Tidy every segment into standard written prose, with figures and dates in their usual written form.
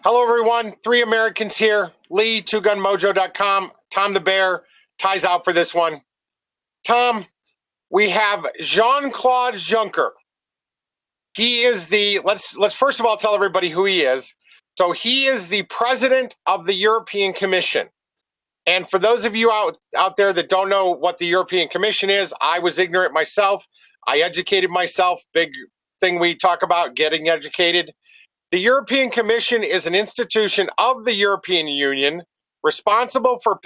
Hello, everyone. Three Americans here. Lee, twogunmojo.com. Tom the Bear ties out for this one. Tom, we have Jean-Claude Juncker. He is let's first of all tell everybody who he is. So he is the president of the European Commission. And for those of you out there that don't know what the European Commission is, I was ignorant myself. I educated myself. Big thing we talk about, getting educated. The European Commission is an institution of the European Union responsible for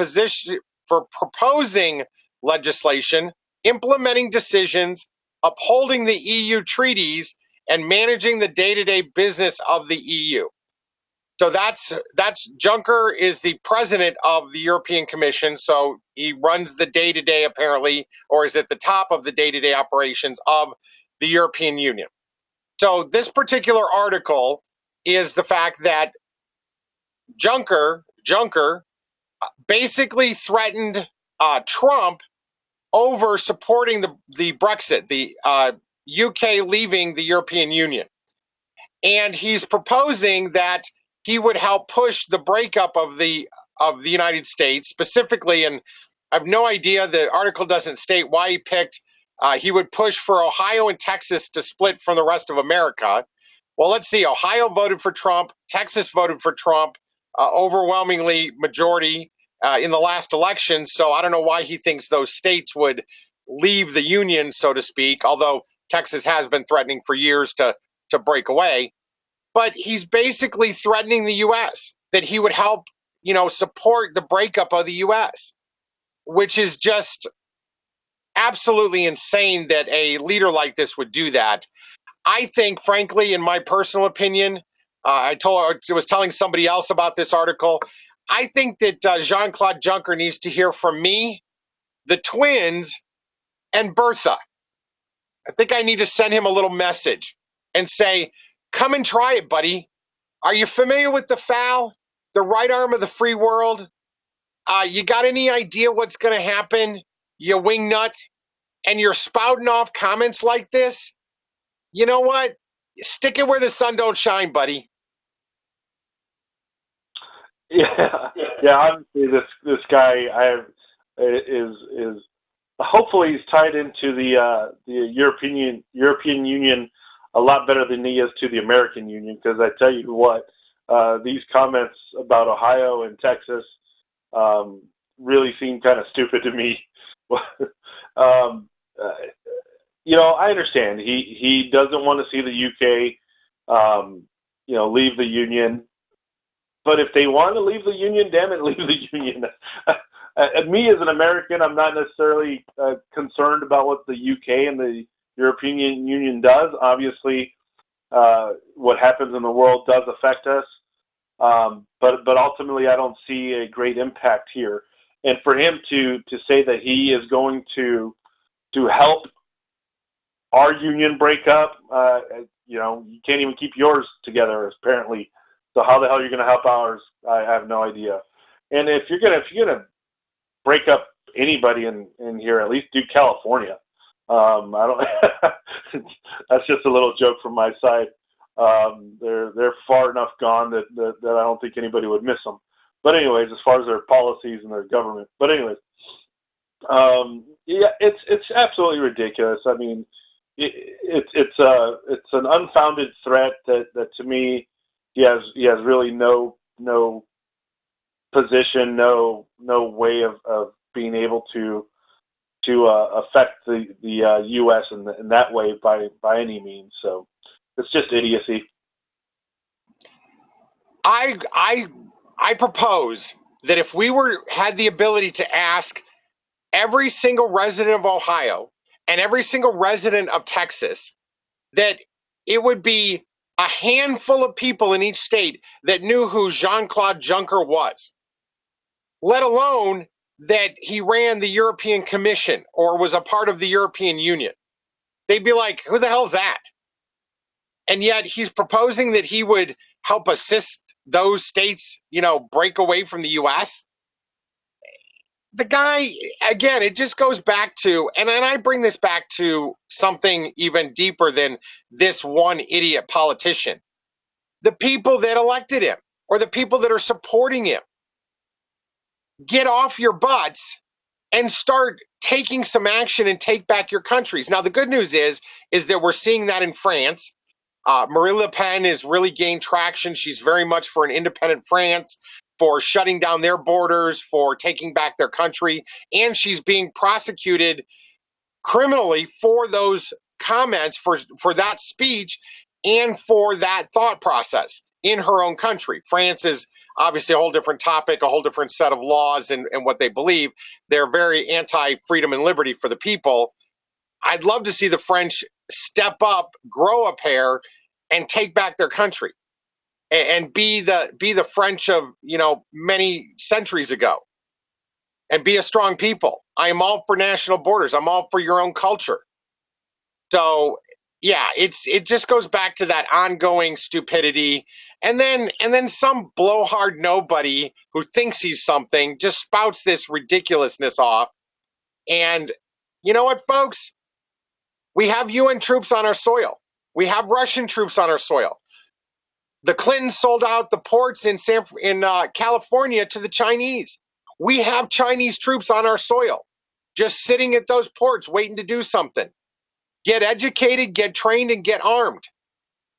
proposing legislation, implementing decisions, upholding the EU treaties, and managing the day-to-day business of the EU. So that's Juncker is the president of the European Commission, so he runs the day-to-day apparently, or is at the top of the day-to-day operations of the European Union. So this particular article is the fact that Juncker basically threatened Trump over supporting the Brexit, the UK leaving the European Union. And he's proposing that he would help push the breakup of the United States specifically, and I have no idea, the article doesn't state why he picked, he would push for Ohio and Texas to split from the rest of America. Well, let's see. Ohio voted for Trump. Texas voted for Trump, overwhelmingly majority in the last election. So I don't know why he thinks those states would leave the union, so to speak, although Texas has been threatening for years to break away. But he's basically threatening the U.S., that he would help, support the breakup of the U.S., which is just absolutely insane that a leader like this would do that. I think, frankly, in my personal opinion, I was telling somebody else about this article. I think that Jean-Claude Juncker needs to hear from me, the twins, and Bertha. I think I need to send him a little message and say, come and try it, buddy. Are you familiar with the FAL, the right arm of the free world? You got any idea what's going to happen, you wingnut? And you're spouting off comments like this? You know what? Stick it where the sun don't shine, buddy. Yeah. Obviously, this guy is hopefully he's tied into the European Union a lot better than he is to the American Union. Because I tell you what, these comments about Ohio and Texas really seem kind of stupid to me. I understand he doesn't want to see the UK, leave the union. But if they want to leave the union, damn it, leave the union. Me as an American, I'm not necessarily concerned about what the UK and the European Union does. Obviously, what happens in the world does affect us. But ultimately, I don't see a great impact here. And for him to say that he is going to help our union break up, you can't even keep yours together, apparently. So how the hell are you going to help ours? I have no idea. And if you're gonna break up anybody in here, at least do California. I don't. That's just a little joke from my side. They're far enough gone that I don't think anybody would miss them. But anyways, as far as their policies and their government. But anyways, it's absolutely ridiculous. I mean, it's an unfounded threat that to me he has really no position, no way of being able to affect the U.S. in that way by any means. So it's just idiocy. I propose that if we had the ability to ask every single resident of Ohio and every single resident of Texas, that it would be a handful of people in each state that knew who Jean-Claude Juncker was, let alone that he ran the European Commission or was a part of the European Union. They'd be like, who the hell's that? And yet he's proposing that he would help assist those states, break away from the U.S. The guy, again, it just goes back to, and I bring this back to something even deeper than this one idiot politician. The people that elected him. or the people that are supporting him. Get off your butts and start taking some action and take back your countries. Now, the good news is that we're seeing that in France. Marine Le Pen has really gained traction. She's very much for an independent France, for shutting down their borders, for taking back their country, and she's being prosecuted criminally for those comments, for that speech, and for that thought process in her own country. France is obviously a whole different topic, a whole different set of laws and what they believe. They're very anti-freedom and liberty for the people. I'd love to see the French step up, grow a pair, and take back their country and be the French of many centuries ago, and be a strong people. I am all for national borders. I'm all for your own culture. So yeah, it just goes back to that ongoing stupidity, and then some blowhard nobody who thinks he's something just spouts this ridiculousness off. And you know what, folks? We have UN troops on our soil. We have Russian troops on our soil. The Clintons sold out the ports in California to the Chinese. We have Chinese troops on our soil, just sitting at those ports waiting to do something. Get educated, get trained, and get armed.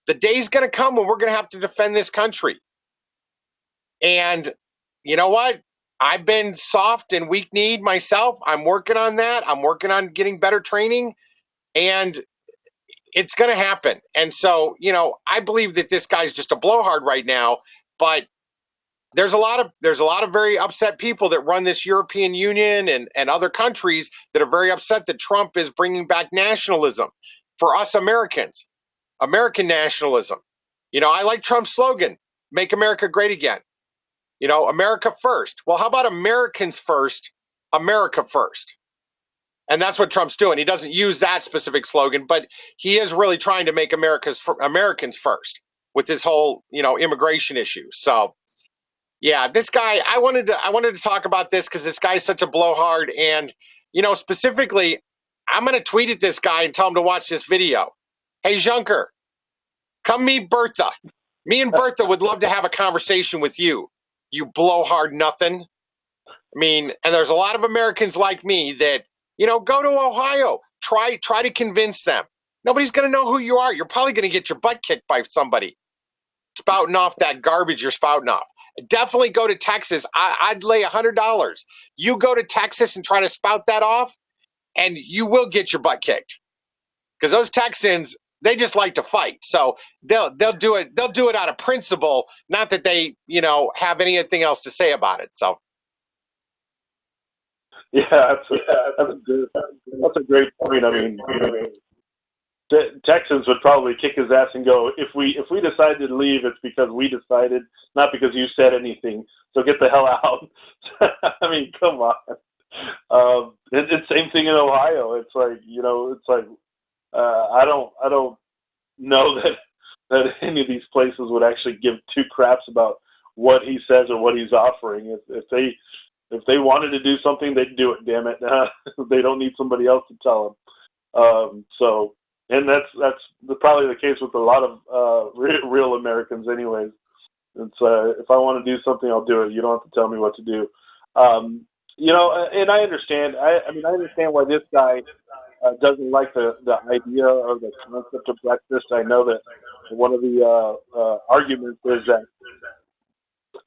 The day's going to come when we're going to have to defend this country. And you know what? I've been soft and weak-kneed myself. I'm working on that. I'm working on getting better training. And it's going to happen. And so, I believe that this guy's just a blowhard right now, but there's a lot of very upset people that run this European Union and other countries that are very upset that Trump is bringing back nationalism for us Americans, American nationalism. I like Trump's slogan, make America great again. America first. Well, how about Americans first, America first? And that's what Trump's doing. He doesn't use that specific slogan, but he is really trying to make Americans first with this whole, immigration issue. So, yeah, this guy, I wanted to talk about this because this guy's such a blowhard. And, specifically, I'm going to tweet at this guy and tell him to watch this video. Hey, Juncker, come meet Bertha. Me and Bertha would love to have a conversation with you, you blowhard nothing. I mean, and there's a lot of Americans like me that, go to Ohio. Try to convince them. Nobody's going to know who you are. You're probably going to get your butt kicked by somebody spouting off that garbage you're spouting off. Definitely go to Texas. I'd lay $100. You go to Texas and try to spout that off, and you will get your butt kicked. Because those Texans, they just like to fight. So they'll do it. They'll do it out of principle, not that they, have anything else to say about it. So. Yeah, that's a great point. I mean, the Texans would probably kick his ass and go, if we decided to leave, it's because we decided, not because you said anything. So get the hell out. I mean, come on. It's same thing in Ohio. It's like, I don't know that any of these places would actually give two craps about what he says or what he's offering. If they wanted to do something, they'd do it. Damn it! They don't need somebody else to tell them. And that's probably the case with a lot of real Americans, anyways. It's if I want to do something, I'll do it. You don't have to tell me what to do. And I understand. I mean, I understand why this guy doesn't like the idea or the concept of Brexit. I know that one of the arguments is that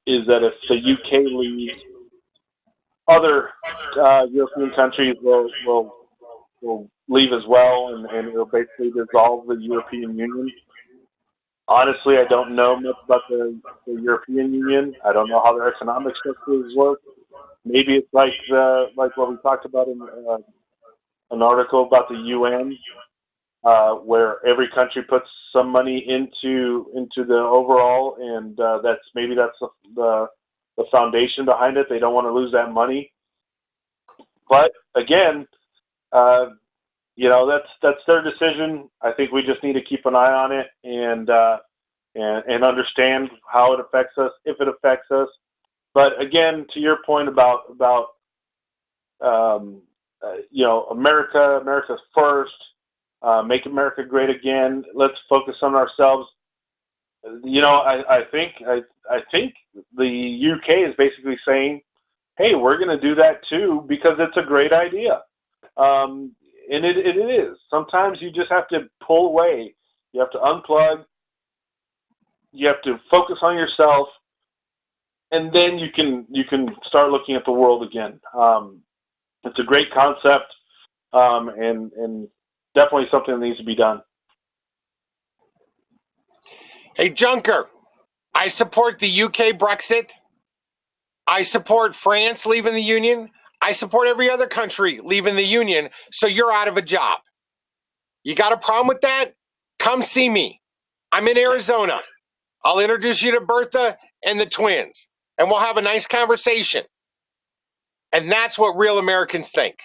if the UK leaves, other European countries will leave as well, and it'll basically dissolve the European Union. Honestly, I don't know much about the European Union. I don't know how their economic structures work. Maybe it's like what we talked about in an article about the UN, where every country puts some money into the overall, and that's the foundation behind it. They don't want to lose that money. But again, that's their decision. I think we just need to keep an eye on it and understand how it affects us, if it affects us. But again, to your point about America's first, make America great again. Let's focus on ourselves. I think the UK is basically saying, "Hey, we're going to do that too because it's a great idea." Um, and it is. Sometimes you just have to pull away. You have to unplug. You have to focus on yourself, and then you can start looking at the world again. It's a great concept, and definitely something that needs to be done. Hey, Junker, I support the UK Brexit. I support France leaving the Union. I support every other country leaving the Union, so you're out of a job. You got a problem with that? Come see me. I'm in Arizona. I'll introduce you to Bertha and the twins, and we'll have a nice conversation. And that's what real Americans think.